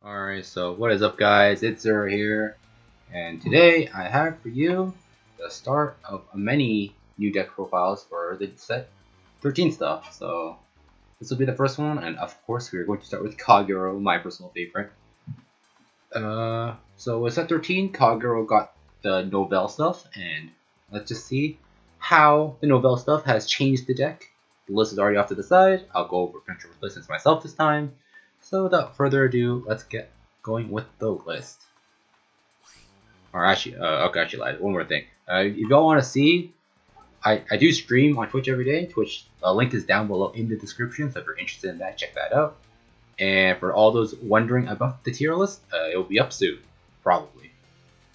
Alright, so what is up guys, it's Zero here, and today I have for you the start of many new deck profiles for the set 13 stuff. So this will be the first one, and of course we are going to start with Kagero, my personal favorite. So with set 13, Kagero got the Nouvelle stuff, and let's just see how the Nouvelle stuff has changed the deck. The list is already off to the side. I'll go over potential replacements myself this time. So without further ado, let's get going with the list. Or actually, actually lied. One more thing. If y'all want to see, I do stream on Twitch every day. Twitch link is down below in the description, so if you're interested in that, check that out. And for all those wondering about the tier list, it will be up soon, probably.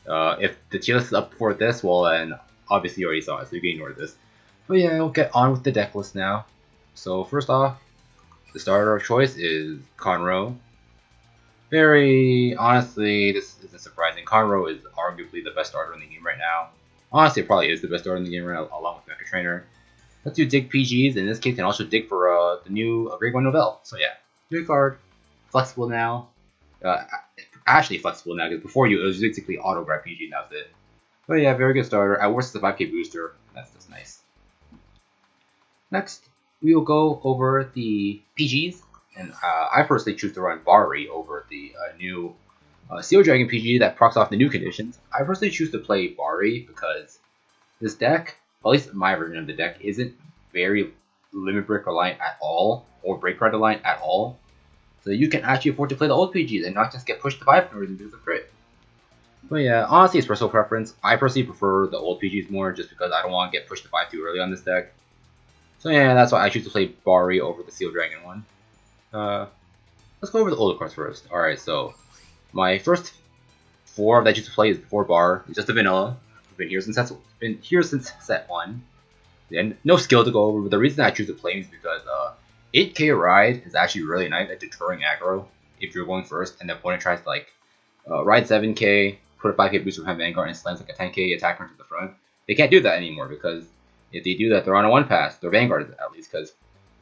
If the tier list is up before this, well then obviously you already saw it, so you can ignore this. But yeah, we'll get on with the deck list now. So first off, the starter of choice is Conroe. Very honestly, this isn't surprising. Conroe is arguably the best starter in the game right now. Honestly, it probably is the best starter in the game right now, along with Mecha Trainer. Let's do dig PGs in this case, and also dig for the new Grade 1 Nouvelle. So yeah, good card. Flexible now. Actually flexible now, because before it was basically auto grab PG, and that's it. But yeah, very good starter. At worst, it's a 5k booster. That's just nice. Next, we will go over the PGs. And I personally choose to run Bari over the new Seal Dragon PG that procs off the new conditions. I personally choose to play Bari because this deck, at least my version of the deck, isn't very limit break reliant at all, or break card reliant at all. So you can actually afford to play the old PGs and not just get pushed to 5 for because of crit. But yeah, honestly, it's personal preference. I personally prefer the old PGs more just because I don't want to get pushed to 5 too early on this deck. So yeah, that's why I choose to play Bari over the Seal Dragon one. Let's go over the older cards first. Alright, so my first 4 that I choose to play is 4 bar. It's just a vanilla. Been here since set 1. And no skill to go over, but the reason I choose to play is because 8k ride is actually really nice at deterring aggro if you're going first and the opponent tries to like ride 7k, put a 5k boost behind Vanguard and slams like a 10k attacker into the front. They can't do that anymore because if they do that, they're on a 1 pass. They're Vanguard at least, because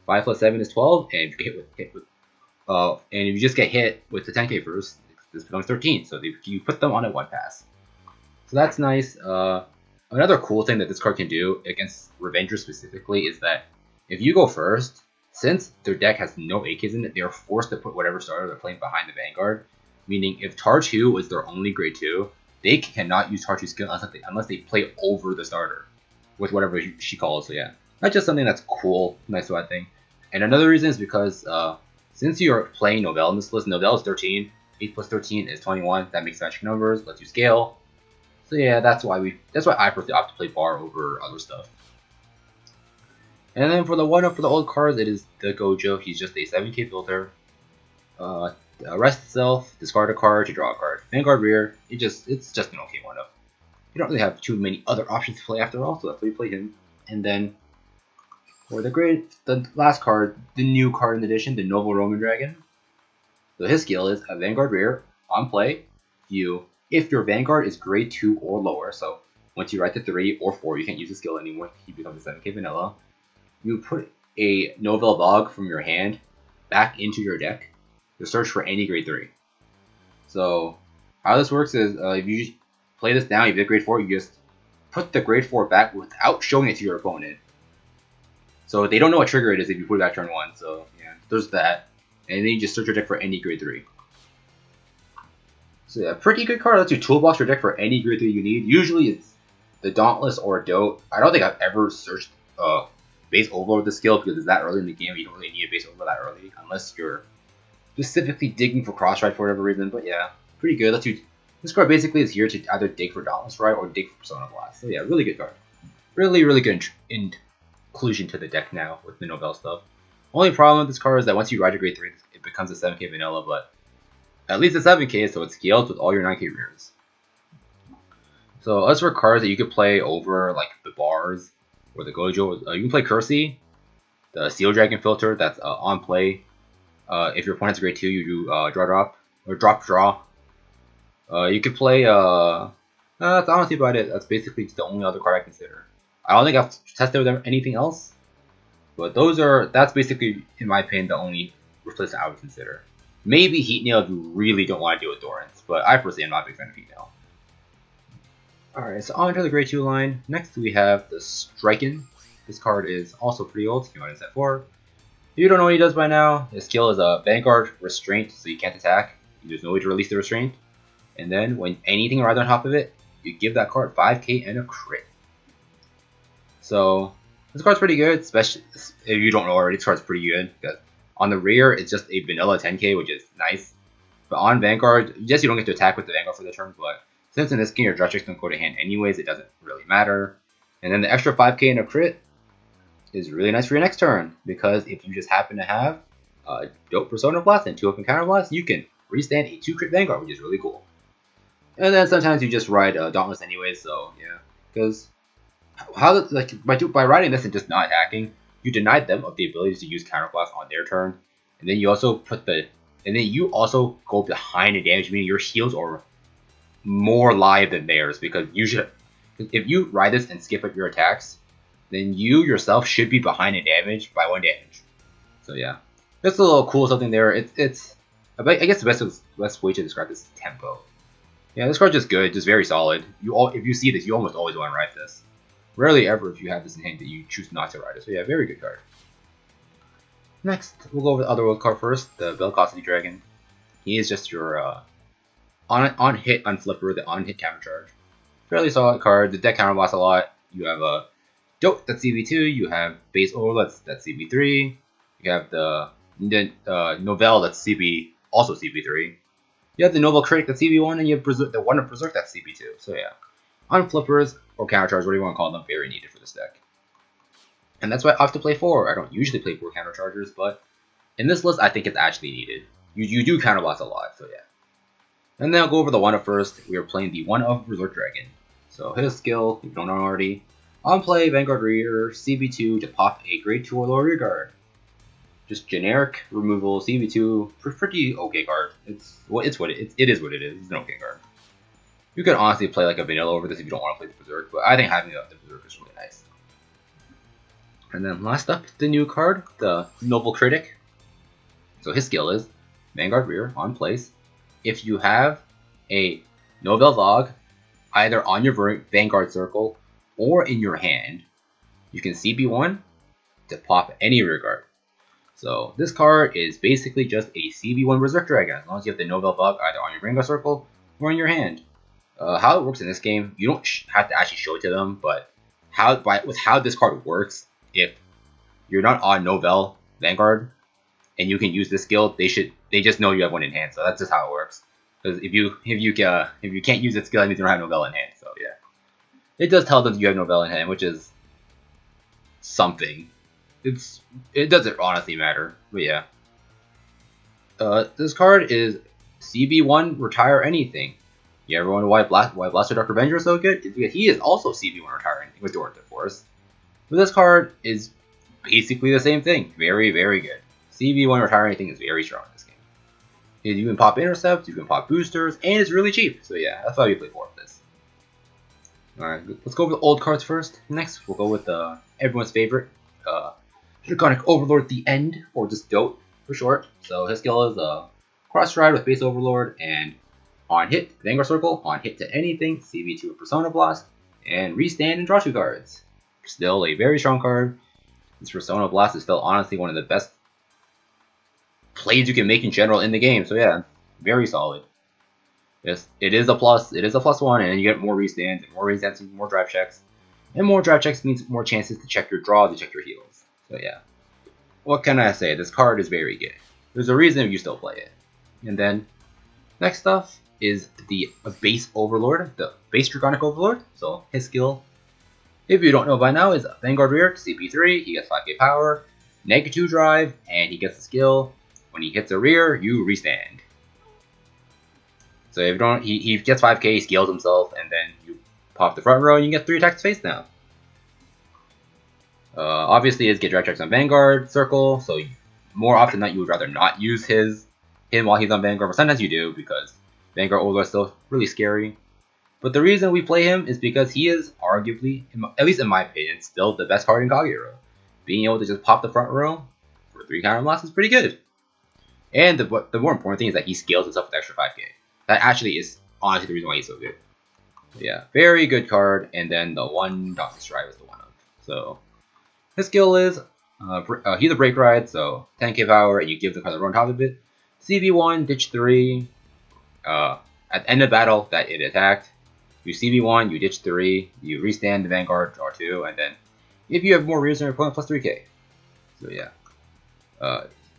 5 plus 7 is 12, and if you and if you just get hit with the 10k first, this becomes 13. So you put them on a 1 pass. So that's nice. Another cool thing that this card can do against Revengers specifically is that if you go first, since their deck has no 8Ks in it, they are forced to put whatever starter they're playing behind the Vanguard. Meaning, if Tar 2 is their only grade 2, they cannot use Tar 2 skill unless they play over the starter with whatever she calls. So yeah, that's just something that's cool, nice about thing. And another reason is because since you're playing Nouvelle in this list, Nouvelle is 13, 8 plus 13 is 21. That makes magic numbers, lets you scale. So yeah, that's why I personally opt to play Bar over other stuff. And then for the one up for the old cards, it is the Gojo. He's just a 7k filter. Rest itself, discard a card to draw a card. Vanguard rear, it's just an okay one up. You don't really have too many other options to play after all, so that's why you play him. And then for the last card, the new card in addition, the Noble Roman Dragon. So his skill is a Vanguard rear on play. If your Vanguard is grade 2 or lower, so once you ride to 3 or 4, you can't use the skill anymore. He becomes a 7k vanilla. You put a Nouvelle Bog from your hand back into your deck to search for any grade 3. So how this works is if you just play this down, if you have grade 4, you just put the grade 4 back without showing it to your opponent. So they don't know what trigger it is if you put it back turn 1. So yeah, there's that. And then you just search your deck for any grade 3. So yeah, pretty good card. Lets you toolbox your deck for any grade 3 you need. Usually it's the Dauntless or Dote. I don't think I've ever searched base Overlord with the skill because it's that early in the game. You don't really need a base Overlord that early unless you're specifically digging for cross ride for whatever reason. But yeah, pretty good. This card basically is here to either dig for Dauntless Ride or dig for Persona Blast. So yeah, really good card. Really, really good inclusion to the deck now with the Nouvelle stuff. Only problem with this card is that once you ride to grade 3, it becomes a 7k vanilla, but at least it's 7k, so it scales with all your 9k rears. So as for cards that you could play over like the bars or the Gojo, you can play Kersey, the Seal Dragon filter that's on play. If your opponent's grade 2, you do draw or drop draw. You could play that's honestly about it. That's basically the only other card I consider. I don't think I've tested with anything else, but that's basically, in my opinion, the only replacement I would consider. Maybe Heat Nail if you really don't want to deal with Dorans, but I personally am not a big fan of Heat Nail. Alright, so on to the grade 2 line. Next we have the Strikin. This card is also pretty old, came out in set 4. If you don't know what he does by now, his skill is a Vanguard Restraint, so you can't attack. There's no way to release the Restraint. And then when anything rides on top of it, you give that card 5k and a crit. So this card's pretty good, especially if you don't know already. This card's pretty good because on the rear it's just a vanilla 10k, which is nice. But on Vanguard, yes, you don't get to attack with the Vanguard for the turn, but since in this game your draw checks don't go to hand anyways, it doesn't really matter. And then the extra 5k and a crit is really nice for your next turn, because if you just happen to have a dope Persona Blast and 2 up and Counter Blast, you can restand a 2 crit Vanguard, which is really cool. And then sometimes you just ride Dauntless anyways, so yeah. Because by riding this and just not attacking, you deny them of the ability to use Counter Blast on their turn. And then you also go behind the damage, meaning your heals are more live than theirs, because if you ride this and skip up your attacks, then you yourself should be behind in damage by 1 damage. So yeah, that's a little cool something there. I guess the best way to describe this is tempo. Yeah, this card's just good, just very solid. If you see this, you almost always want to ride this. Rarely ever if you have this in hand that you choose not to ride it. So yeah, very good card. Next, we'll go over the Otherworld card first, the Velocity Dragon. He is just your on hit unflipper, the on hit counter charge. Fairly solid card. The deck counter blasts a lot. You have a Dope, that's CB2. You have Base Overlord, that's CB3. You have the Nouvelle, that's also CB3. You have the Noble Critic, that's CB1, and you have the One of Berserk, that's CB2. So yeah, on flippers or counter charge, whatever you want to call them, very needed for this deck. And that's why I have to play 4. I don't usually play 4 counter chargers, but in this list, I think it's actually needed. You do counter blast a lot, so yeah. And then I'll go over the 1-up first. We are playing the 1-up Berserk Dragon. So his skill, if you don't know already. On play, Vanguard Rear, CB2 to pop a grade 2 or lower rear guard. Just generic removal, CB2, pretty okay card. It is what it is. It's an okay card. You could honestly play like a vanilla over this if you don't want to play the Berserk, but I think having the Berserk is really nice. And then last up, the new card, the Noble Critic. So his skill is Vanguard Rear on place. If you have a Nouvelle Vogue either on your Vanguard circle or in your hand, you can CB1 to pop any rear guard. So this card is basically just a CB1 Berserk Dragon, as long as you have the Nouvelle Vogue either on your Vanguard circle or in your hand. How it works in this game, you don't have to actually show it to them, but with how this card works, if you're not on Nouvelle Vanguard and you can use this skill, they just know you have one in hand. So that's just how it works. Because if you can't use this skill, that means you don't have Nouvelle in hand. So yeah, it does tell them that you have Nouvelle in hand, which is something. It doesn't honestly matter, but yeah. This card is CB1 retire anything. You ever wonder why Blaster Dark Revenger is so good? It's because he is also CB1 retire anything with Dorant Force. But this card is basically the same thing. Very, very good. CB1 retire anything is very strong in this game. You can pop intercepts, you can pop boosters, and it's really cheap. So yeah, that's why we play 4 of this. Alright, let's go over the old cards first. Next, we'll go with everyone's favorite, Draconic Overlord the End, or just Dote for short. So his skill is Cross Ride with Base Overlord, and on hit, Vanguard Circle, on hit to anything, CB2 with Persona Blast, and restand and draw 2 cards. Still a very strong card. This Persona Blast is still honestly one of the best plays you can make in general in the game. So yeah, very solid. Yes, it is a plus. It is a +1, and then you get more restands, and more restands means more drive checks, and more drive checks means more chances to check your draw, to check your heals. So yeah, what can I say? This card is very good. There's a reason you still play it. And then next stuff is the base Overlord, the base Draconic Overlord. So his skill, if you don't know by now, is Vanguard Rear, CP3. He gets 5k power, -2 drive, and he gets the skill. When he hits a rear, you restand. So if you don't, he gets 5k, he scales himself, and then you pop the front row, and you get 3 attacks face now. Obviously, is get direct checks on Vanguard circle. So more often than not, you would rather not use him while he's on Vanguard, but sometimes you do because Vanguard Overlord is still really scary. But the reason we play him is because he is arguably, at least in my opinion, still the best card in Kagero. Being able to just pop the front row for 3 counter blasts is pretty good. And the more important thing is that he scales himself with extra 5k. That actually is honestly the reason why he's so good. So yeah, very good card. And then the one Dauntless Strive is the one of. So his skill is he's a break ride, so 10k power, and you give the card the run top of it. CV1, ditch 3. At the end of battle that it attacked, you CV1, you ditch 3, you restand the Vanguard, draw 2, and then if you have more rears than your opponent, plus 3k. So yeah.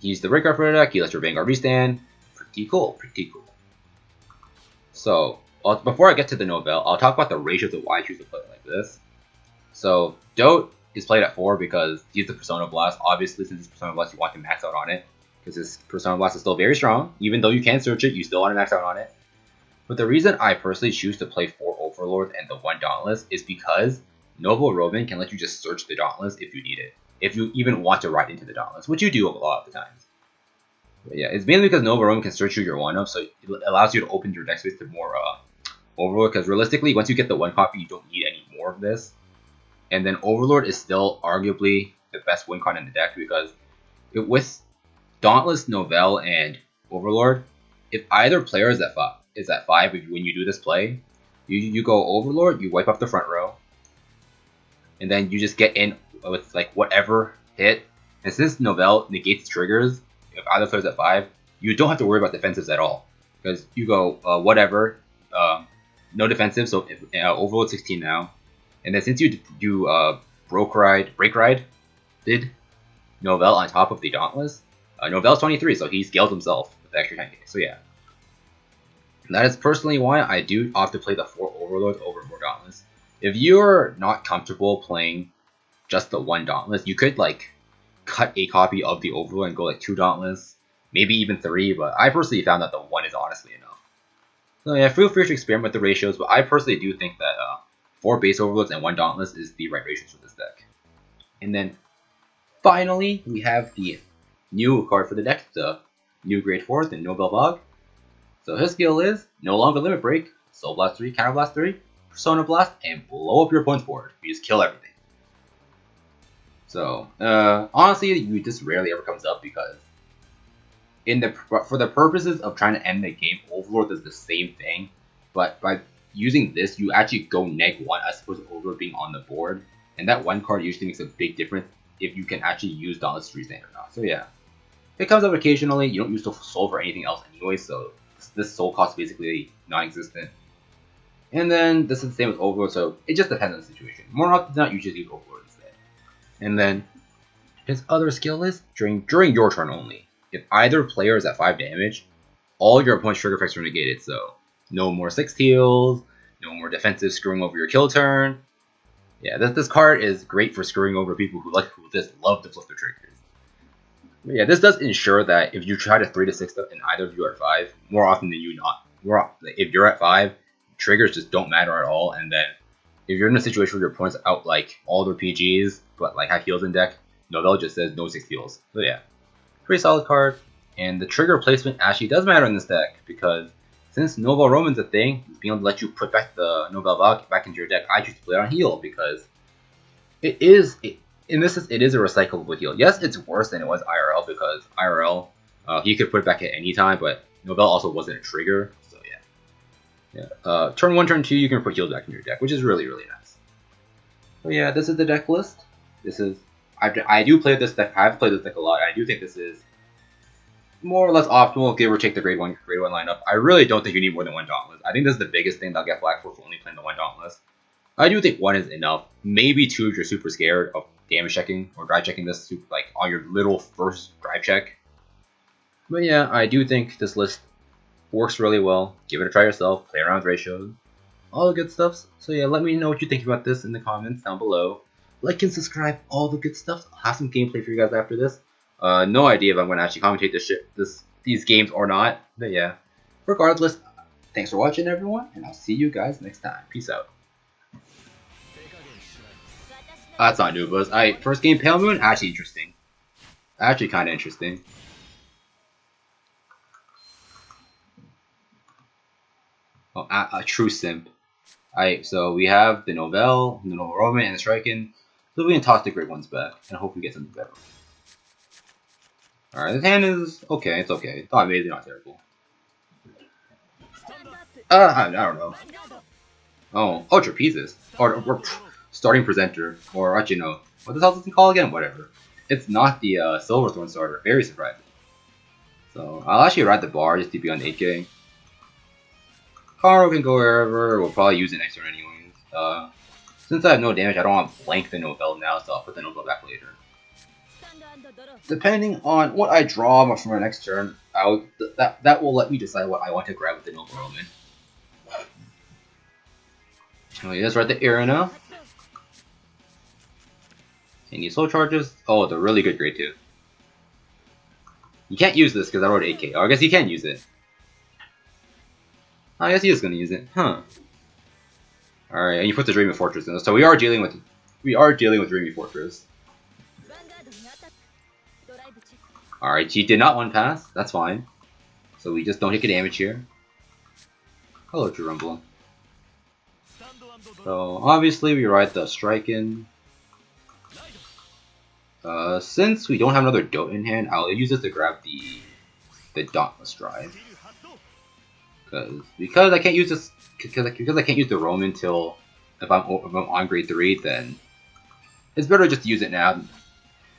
He's the break ride for the deck, he lets your Vanguard restand. Pretty cool, pretty cool. So, before I get to the Nouvelle, I'll talk about the ratios of why I choose to play it like this. So, Dote is played at 4 because he's the Persona Blast. Obviously, since it's Persona Blast, you want to max out on it. Because his Persona Blast is still very strong. Even though you can search it, you still want to max out on it. But the reason I personally choose to play 4 Overlord and the 1 Dauntless is because Noble Roman can let you just search the Dauntless if you need it. If you even want to ride into the Dauntless, which you do a lot of the times. But yeah, it's mainly because Noble Roman can search you your 1-up, so it allows you to open your deck space to more Overlord. Because realistically, once you get the 1 copy, you don't need any more of this. And then Overlord is still arguably the best win con in the deck because with Dauntless, Nouvelle, and Overlord, if either player is at 5 when you do this play, you go Overlord, you wipe up the front row, and then you just get in with like whatever hit. And since Nouvelle negates triggers, if either player's at 5, you don't have to worry about defensives at all because you go whatever, no defensive. So Overlord 16 now. And then since you do break ride, did Nouvelle on top of the Dauntless, Nouvelle's 23, so he scaled himself with the extra 10k. So yeah, that is personally why I do opt to play the 4 Overlords over 4 Dauntless. If you're not comfortable playing just the 1 Dauntless, you could like cut a copy of the Overlord and go like 2 Dauntless, maybe even 3. But I personally found that the 1 is honestly enough. So yeah, feel free to experiment with the ratios, but I personally do think that 4 base Overlords and 1 Dauntless is the right ratios for this deck. And then finally, we have the new card for the deck, the new Grade 4, the Nouvelle Bog. So his skill is no longer Limit Break, Soul Blast 3, Counter Blast 3, Persona Blast, and blow up your opponent's board. You just kill everything. So honestly, this rarely ever comes up because for the purposes of trying to end the game, Overlord does the same thing, but by using this, you actually go -1 as opposed to Overlord being on the board, and that 1 card usually makes a big difference if you can actually use Dauntless to restand or not. So yeah, it comes up occasionally. You don't use Soul for anything else anyway, so this Soul cost is basically non-existent. And then this is the same with Overlord, so it just depends on the situation. More often than not, you just use Overlord instead. And then his other skill is during your turn only. If either player is at 5 damage, all your opponent's trigger effects are negated. So no more 6 heals, no more defensive screwing over your kill turn. Yeah, this card is great for screwing over people who just love to flip their triggers. But yeah, this does ensure that if you try to 3 to 6 and either of you are at 5, more often than if you're at 5, triggers just don't matter at all. And then if you're in a situation where your opponent's out like all their PGs but like have heals in deck, Nouvelle just says no 6 heals. So yeah, pretty solid card. And the trigger placement actually does matter in this deck because since Noble Roman's a thing, being able to let you put back the Nouvelle back into your deck, I choose to play it on heal because it is a recyclable heal. Yes, it's worse than it was IRL because IRL he could put it back at any time, but Nouvelle also wasn't a trigger. So yeah. Turn 1, turn 2, you can put heals back in your deck, which is really nice. So yeah, this is the deck list. I do play this deck. I've played this deck a lot. I do think this is more or less optimal, give or take the grade 1 lineup. I really don't think you need more than 1 Dauntless. I think this is the biggest thing that'll get flagged for only playing the 1 Dauntless. I do think 1 is enough. Maybe 2 if you're super scared of damage checking or drive checking this like on your little first drive check. But yeah, I do think this list works really well. Give it a try yourself, play around with ratios, all the good stuff. So yeah, let me know what you think about this in the comments down below. Like and subscribe, all the good stuff. I'll have some gameplay for you guys after this. No idea if I'm going to actually commentate these games or not. But yeah, regardless, thanks for watching everyone, and I'll see you guys next time. Peace out. That's not new, but first game Pale Moon, actually interesting. Actually kind of interesting. Oh, a true simp. So we have the Nouvelle, the Noble Roman, and the Striking. So we can toss the great ones back, and hope we get something better. Alright, this hand is okay, it's okay. It's not amazing, not terrible. I don't know. Oh, trapezes. Or starting presenter. Or actually, no. What the hell does it call again? Whatever. It's not the Silverthorn starter. Very surprising. So, I'll actually ride the bar just to be on 8k. Karo can go wherever. We'll probably use it next turn anyways. Since I have no damage, I don't want to blank the Nouvelle now, so I'll put the Nouvelle back later. Depending on what I draw for my next turn, that will let me decide what I want to grab with the Noble Roman. Oh, he does ride the Arena. And these soul charges, oh, they're really good grade 2. You can't use this because I wrote 8k. Oh, I guess you can use it. I guess he is going to use it, huh? Alright, and you put the Dreamy Fortress in. So we are dealing with Dreamy Fortress. Alright, she did not one pass. That's fine. So we just don't take a damage here. Hello, Granblue. So obviously we ride the strike in. Since we don't have another Dote in hand, I'll use this to grab the Dauntless Drive. Because I can't use this because I can't use the Roman until if I'm on grade 3, then it's better just to use it now.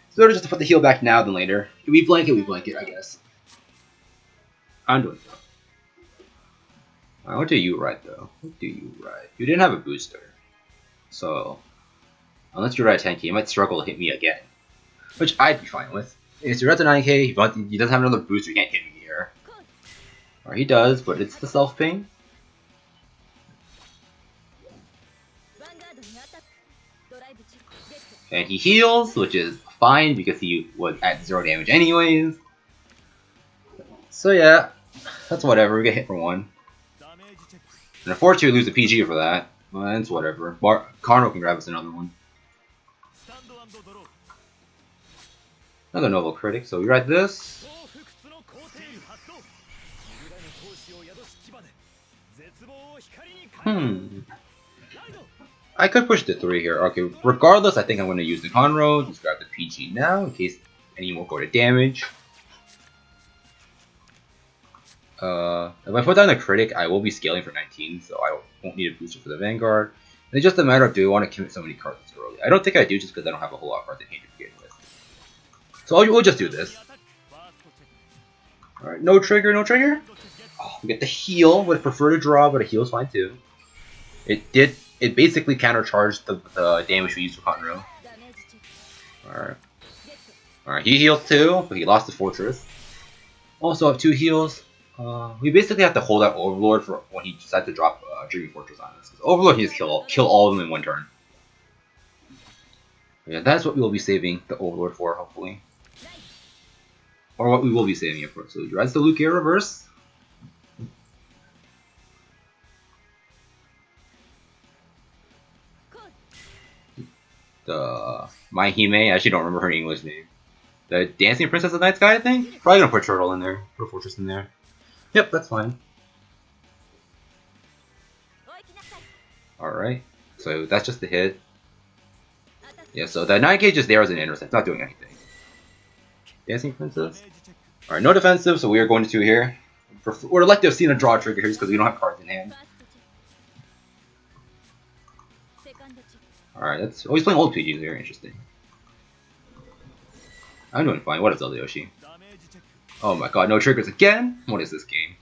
It's better just to put the heal back now than later. If we blank it, I guess. I'm doing so. Alright, what do you ride though? What do you ride? You didn't have a booster. So unless you ride 10k, you might struggle to hit me again. Which I'd be fine with. If you're at the 9k, he doesn't have another booster, you can't hit me here. Or he does, but it's the self-ping. And he heals, which is fine because he was at 0 damage anyways. So yeah, that's whatever, we get hit for 1. And unfortunately we lose a PG for that. Well, it's whatever. Carno can grab us another one. Another Noble Critic, so we write this. I could push the 3 here. Okay, regardless, I think I'm going to use the Conroe. Just grab the PG now in case any more go to damage. If I put down the Critic, I will be scaling for 19, so I won't need a booster for the Vanguard. And it's just a matter of do I want to commit so many cards this early. I don't think I do just because I don't have a whole lot of cards in hand to begin with. So we'll just do this. Alright, no trigger, no trigger. Oh, we get the heal. Would prefer to draw, but a heal's fine too. It basically countercharged the damage we used for Conroe. Alright, he heals too, but he lost the Fortress. Also have 2 heals. We basically have to hold out Overlord for when he decides to drop Dreamy Fortress on us. Overlord can just kill all of them in 1 turn. Yeah, that's what we will be saving the Overlord for, hopefully. Or what we will be saving it for. So he rides the Lugia reverse. The Mahime, I actually don't remember her English name. The Dancing Princess of Night Sky, I think? Probably gonna put Turtle in there. Put a Fortress in there. Yep, that's fine. Alright, so that's just the hit. Yeah, so that 9k just there as an intercept, not doing anything. Dancing Princess. Alright, no defensive, so we are going to 2 here. We'd like to have seen a draw trigger here because we don't have cards in hand. Alright, that's. Oh, he's playing old PGs here, interesting. I'm doing fine. What is Zelda Yoshi? Oh my god, no triggers again? What is this game?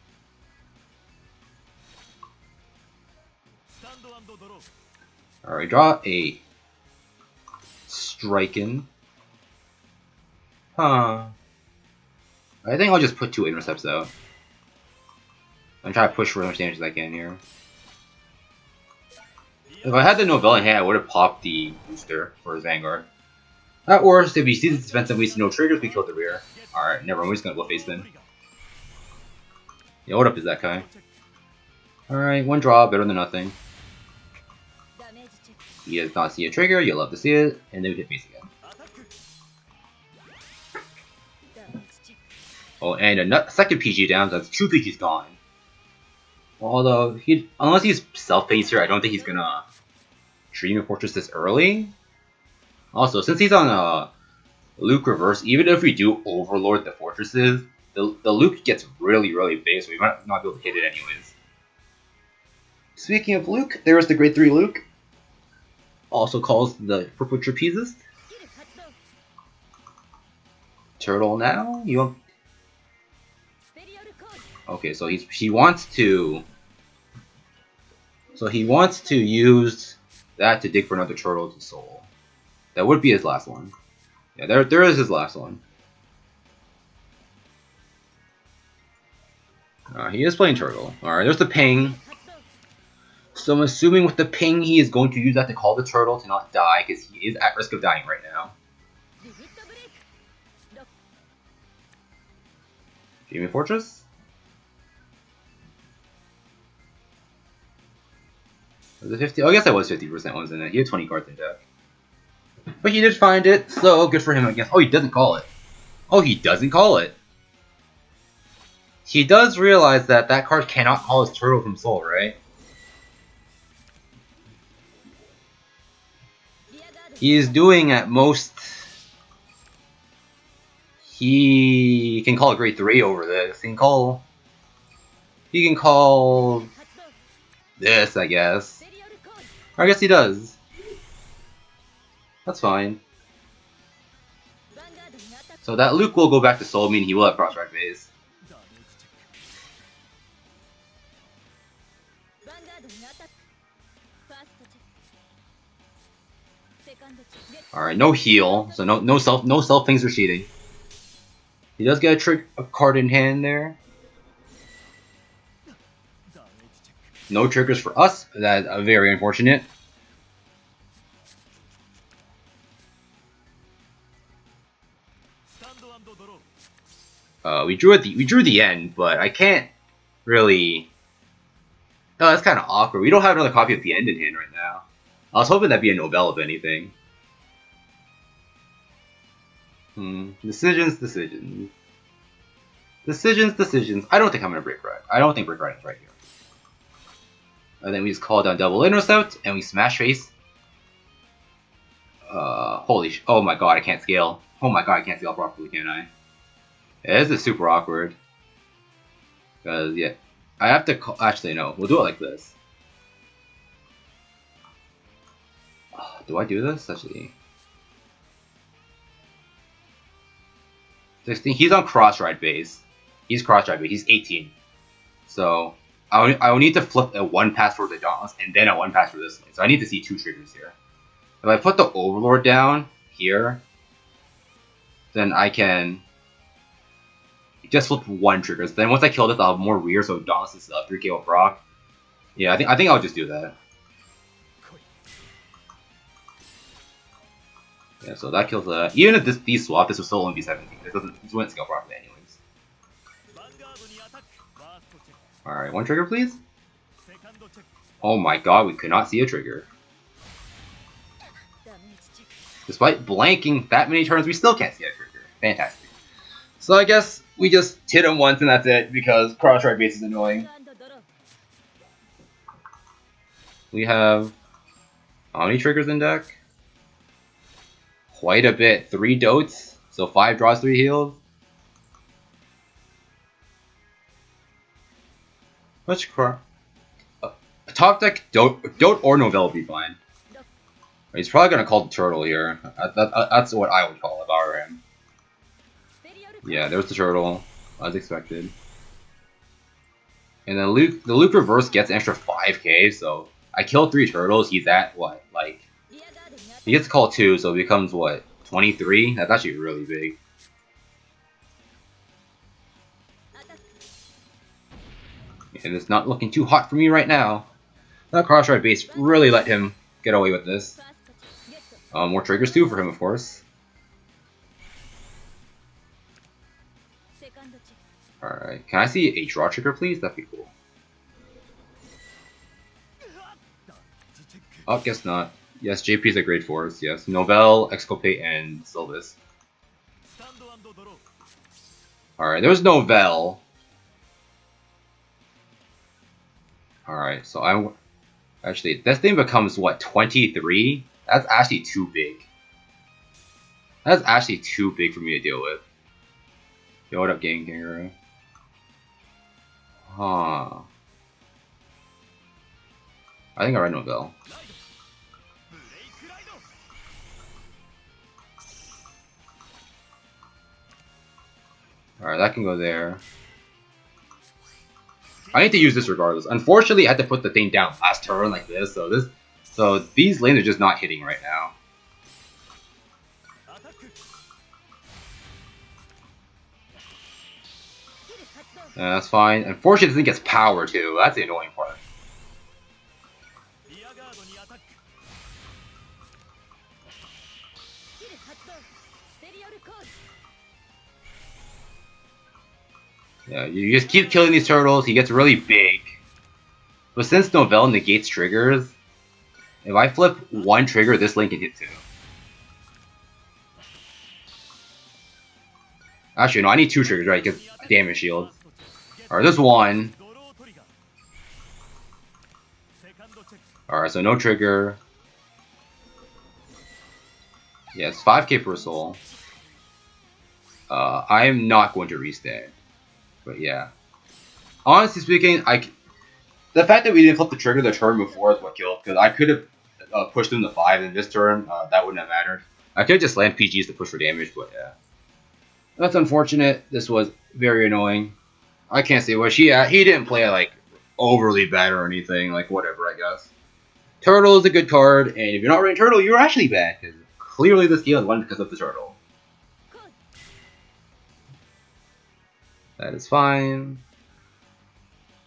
Alright, draw a Striking. Huh. I think I'll just put 2 intercepts out. I'm trying to push for as much damage as I can here. If I had the Nouvelle in hand, I would have popped the booster for his Vanguard. At worst, if he sees his defensive, we see no triggers, we kill the rear. Alright, never mind, we're just gonna go face then. Yeah, what up is that guy? Alright, 1 draw, better than nothing. He does not see a trigger, you'll love to see it, and then we hit face again. Oh, and a second PG down, so that's 2 PGs gone. Although, unless he's self-paced here, I don't think he's gonna Dreamy Fortress this early. Also, since he's on Luke reverse, even if we do Overlord the fortresses, the Luke gets really, really big, so we might not be able to hit it anyways. Speaking of Luke, there is the grade 3 Luke. Also calls the Purple Trapezist. Turtle now? You want... Okay, so he wants to... So he wants to use that to dig for another turtle to soul. That would be his last one. Yeah, there is his last one. He is playing turtle. Alright, there's the ping. So I'm assuming with the ping, he is going to use that to call the turtle to not die, because he is at risk of dying right now. Jamie Fortress? Was it 50? Oh, I guess that was 50%, wasn't it? He had 20 cards in deck. But he did find it, so good for him, I guess. Oh, he doesn't call it. Oh, he doesn't call it. He does realize that that card cannot call his turtle from soul, right? He is doing at most... He can call a grade 3 over this. He can call this, I guess. Or I guess he does. That's fine. So that Luke will go back to soul, meaning he will have cross-ride phase. Alright, no heal, so no self things are cheating. He does get a card in hand there. No triggers for us. That's very unfortunate. We drew the end, but I can't really. Oh, that's kind of awkward. We don't have another copy of the end in hand right now. I was hoping that'd be a Nouvelle, if anything. Decisions. I don't think I'm gonna break right. I don't think break right is right here. And then we just call down double intercept and we smash face. Oh my god, I can't scale. Oh my god, I can't scale properly, can I? Yeah, this is super awkward. Because yeah, I have to actually no. We'll do it like this. Do I do this actually? 16. He's on cross-ride base. He's cross-ride base. He's 18. So I will need to flip a 1-pass for the Dauntless and then a 1-pass for this one. So I need to see 2 triggers here. If I put the Overlord down here, then I can just flip 1 triggers. Then once I kill this, I'll have more rear, so Dauntless is 3k with proc. Yeah, I think I'll just do that. Yeah, so that kills that. Even if these swap, this will still only be 17. This wouldn't scale properly anyways. Alright, 1 trigger please. Oh my god, we could not see a trigger. Despite blanking that many turns, we still can't see a trigger. Fantastic. So I guess we just hit him once and that's it, because cross-ride base is annoying. We have... how many triggers in deck? Quite a bit. 3 dotes, so 5 draws, 3 heals. Which top deck dote or Nouvelle will be fine. He's probably gonna call the turtle here. That's what I would call it if I were him. Yeah, there's the turtle, as expected. And then the Luke reverse gets an extra 5k, so I kill 3 turtles. He's at what, like? He gets to call 2, so it becomes what, 23? That's actually really big. And it's not looking too hot for me right now. That cross-ride base really let him get away with this. More triggers too for him, of course. Alright, can I see a draw trigger, please? That'd be cool. Oh, guess not. Yes, JP is a grade 4s, yes. Nouvelle, Exculpate, and Sylvis. Alright, there's Nouvelle. Alright, so actually, this thing becomes, what, 23? That's actually too big. That's actually too big for me to deal with. Yo, what up, Game Kangaroo? Huh. I think I read Nouvelle. Alright, that can go there. I need to use this regardless. Unfortunately, I had to put the thing down last turn like this, so these lanes are just not hitting right now. Yeah, that's fine. Unfortunately, this thing gets power too. That's the annoying part. Yeah, you just keep killing these turtles. He gets really big. But since Nouvelle negates triggers, if I flip one trigger, this lane can hit two. Actually, no, I need two triggers, right? Because damage shield. Alright, there's one. Alright, so no trigger. Yeah, it's 5k per soul. I am not going to restand. But yeah. Honestly speaking, the fact that we didn't flip the trigger the turn before is what killed. Because I could have pushed him to 5 in this turn. That wouldn't have mattered. I could have just land PGs to push for damage, but yeah. That's unfortunate. This was very annoying. I can't say what he didn't play like overly bad or anything. Like whatever, I guess. Turtle is a good card, and if you're not running Turtle, you're actually bad. Because clearly this game is won because of the Turtle. That is fine.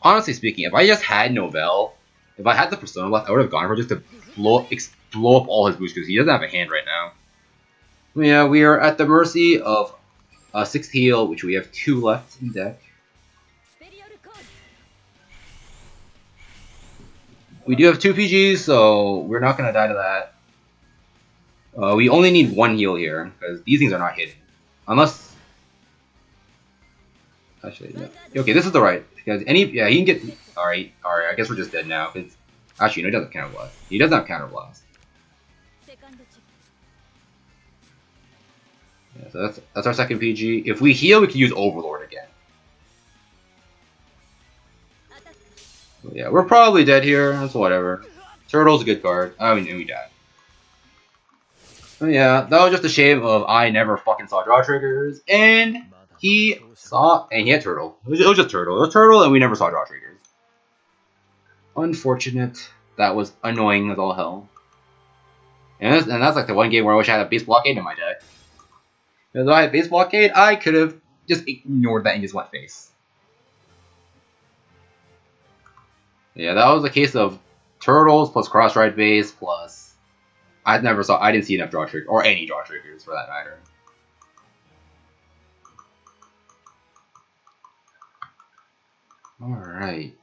Honestly speaking, if I just had Nouvelle, if I had the Persona left, I would have gone for just to blow up all his boosts because he doesn't have a hand right now. But yeah, we are at the mercy of a 6th heal, which we have 2 left in deck. We do have 2 PGs, so we're not going to die to that. We only need 1 heal here, because these things are not hitting. Unless... Actually, no. Okay, this is the right. Because he can get... Alright, I guess we're just dead now. Actually, no, he doesn't have Counterblast. He doesn't have Counterblast. Yeah, so that's our second PG. If we heal, we can use Overlord again. So yeah, we're probably dead here. That's whatever. Turtle's a good card. I mean, and we died. But yeah, that was just a shame of I never fucking saw draw triggers, and he had Turtle. It was just Turtle. It was Turtle, and we never saw draw triggers. Unfortunate. That was annoying as all hell. And that's like the one game where I wish I had a base blockade in my deck. Because if I had base blockade, I could have just ignored that and just went face. Yeah, that was a case of Turtles plus Cross Ride base plus... I didn't see enough draw triggers, or any draw triggers for that matter. Alright.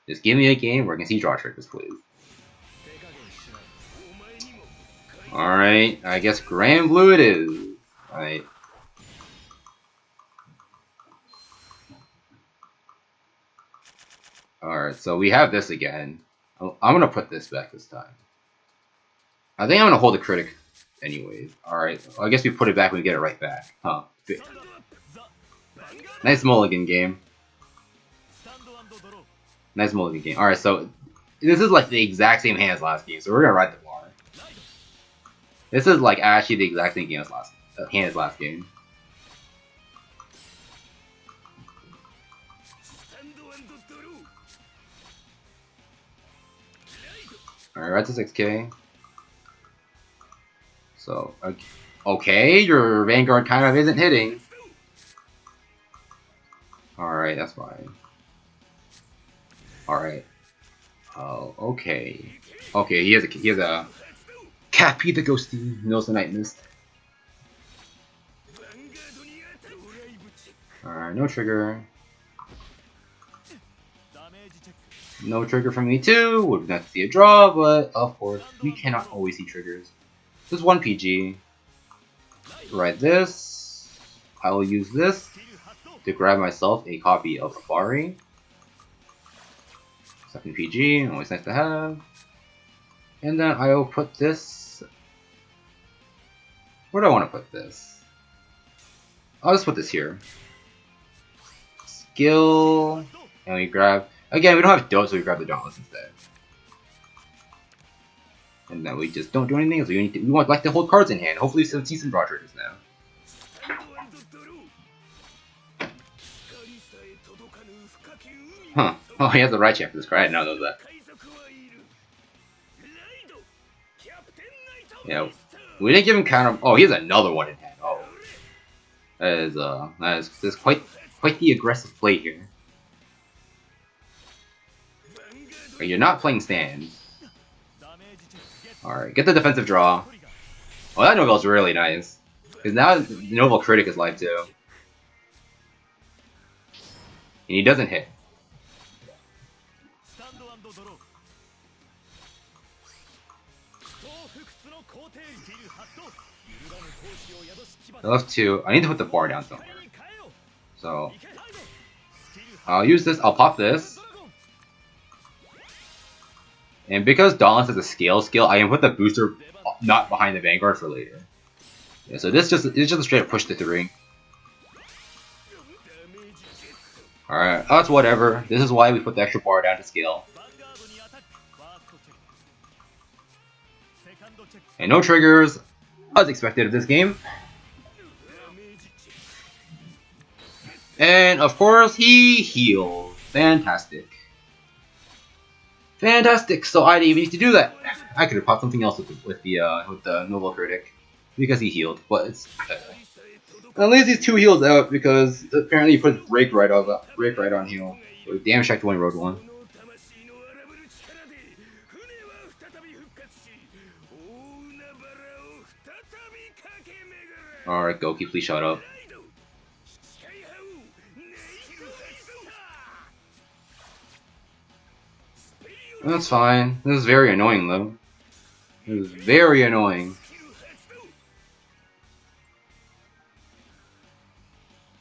Just give me a game where I can see draw triggers, please. Alright, I guess Granblue it is. Alright. Alright, so we have this again. I'm gonna put this back this time. I think I'm gonna hold the critic anyways. Alright, I guess we put it back when we get it right back. Huh. Nice mulligan game. Nice mulligan game. Alright, so this is like the exact same hand as last game, so we're gonna ride the bar. This is like actually the exact same game as hand as last game. Alright, right to 6k. So, okay, your Vanguard kind of isn't hitting. Alright, that's fine. Alright. Oh, okay. Okay, he has a Cappy the Ghosty, knows the Night Mist. Alright, no trigger. No trigger from me too. Would not see a draw, but of course, we cannot always see triggers. This is 1 PG. Right this. I will use this to grab myself a copy of Safari. Second PG, always nice to have. And then I will put this Where do I want to put this? I'll just put this here. Skill, and we grab. Again, we don't have dope, so we grab the dauntless instead. And then we just don't do anything. So we want like to hold cards in hand. Hopefully, some decent draw triggers now. Huh. Oh, he has the right check for this card. I didn't know that. Yeah. We didn't give him counter. Oh, he has another one in hand. Oh. That is quite the aggressive play here. Okay, you're not playing stands. Alright, get the defensive draw. Oh, that Novelle's really nice. Because now Nouvelle Critic is live too. And he doesn't hit. I love to. I need to put the bar down somewhere. So I'll use this. I'll pop this. And because Dauntless is a scale skill, I can put the booster not behind the Vanguard for later. Yeah, so it's just a straight up push to 3. Alright, that's whatever. This is why we put the extra bar down to scale. And no triggers, as expected of this game. And of course, he heals. Fantastic. Fantastic. So I didn't even need to do that. I could have popped something else with the Nouvelle Critic because he healed, but it's at least he's 2 heals out because apparently he put break right on heal. So damage check to when he rode 1. Alright, Goki, please shut up. That's fine. This is very annoying though. This is very annoying.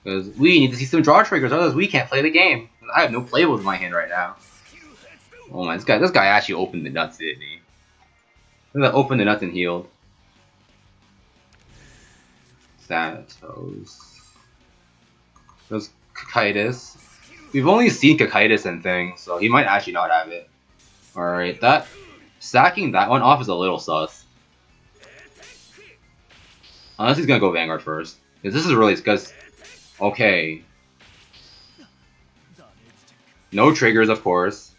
Because we need to see some draw triggers, otherwise we can't play the game. I have no playables in my hand right now. Oh my, this guy actually opened the nuts, didn't he? Look at that, opened the nuts and healed. Thanatos. There's Cocytus. We've only seen Cocytus and things, so he might actually not have it. Alright, that sacking that one off is a little sus. Unless he's gonna go Vanguard first. Because this is really because okay. No triggers, of course.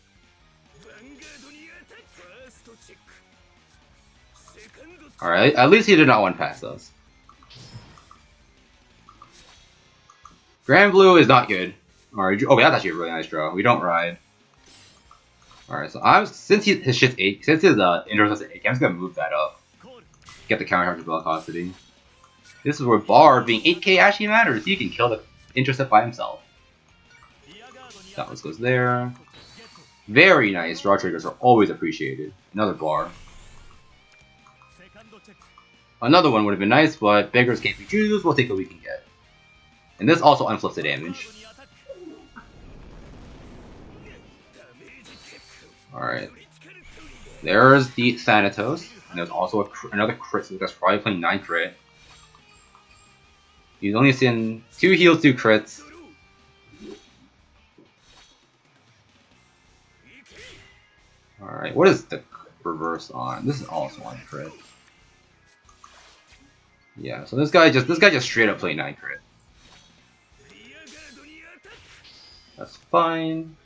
Alright, at least he did not one pass us. Granblue is not good. Alright, okay, that's actually a really nice draw. We don't ride. Alright, so since his shit's 8, since his interest is 8, I'm just gonna move that up. Get the counter charge velocity. This is where Bard being 8k actually matters. He can kill the intercept by himself. That one goes there. Very nice. Draw triggers are always appreciated. Another bar. Another one would have been nice, but beggars can't be choosers. We'll take what we can get. And this also unflips the damage. Alright. There's the Thanatos. And there's also another crit, so that's probably playing 9 crit. He's only seen 2 heals, 2 crits. Alright, what is the reverse on? This is also on crit. Yeah, so this guy just straight up played 9 crit. That's fine.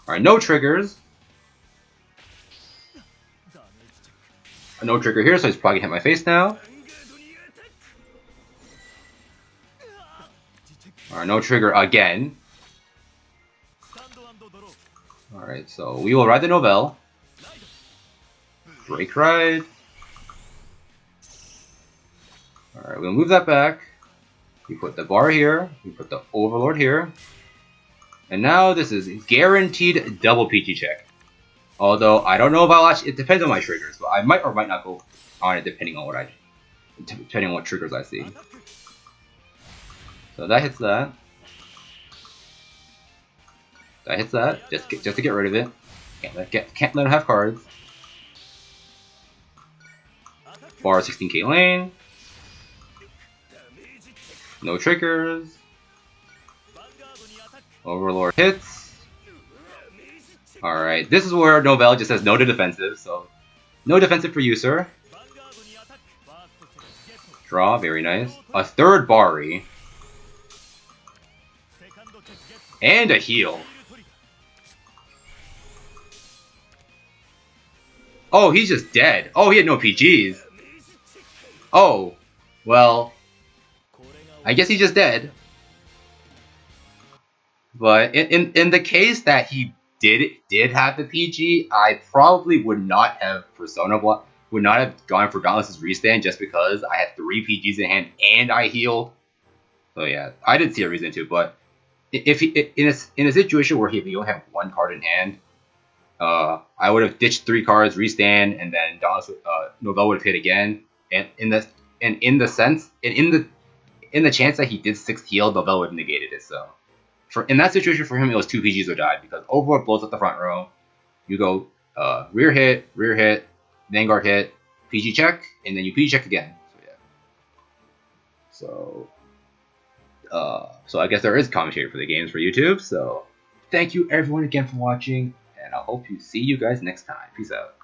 Alright, no triggers. No trigger here, so he's probably gonna hit my face now. Alright, no trigger again. Alright, so we will ride the Nouvelle. Break ride. Alright, we'll move that back. We put the bar here. We put the Overlord here. And now this is guaranteed double PG check. Although I don't know if I'll actually, it depends on my triggers, but I might or might not go on it depending on what triggers I see. So that hits that. That hits that, just to get rid of it. Can't let him have cards. Bar 16k lane. No triggers. Overlord hits. Alright, this is where Nouvelle just says no to defensive, so no defensive for you, sir. Draw, very nice. A third Bari. And a heal. Oh, he's just dead. Oh, he had no PGs. Oh, well, I guess he's just dead. But in the case that he did have the PG, I probably would not have would not have gone for Dauntless's restand just because I had 3 PGs in hand and I healed. So yeah, I didn't see a reason to. But if he in a situation where he only have 1 card in hand, I would have ditched 3 cards, restand, and then Nouvelle would have hit again. And in the chance that he did 6 heal, Nouvelle would have negated it. So in that situation for him, it was 2 PGs or died because Overlord blows up the front row. You go rear hit, Vanguard hit, PG check, and then you PG check again. So yeah. So I guess there is commentary for the games for YouTube. So thank you everyone again for watching, and I hope to see you guys next time. Peace out.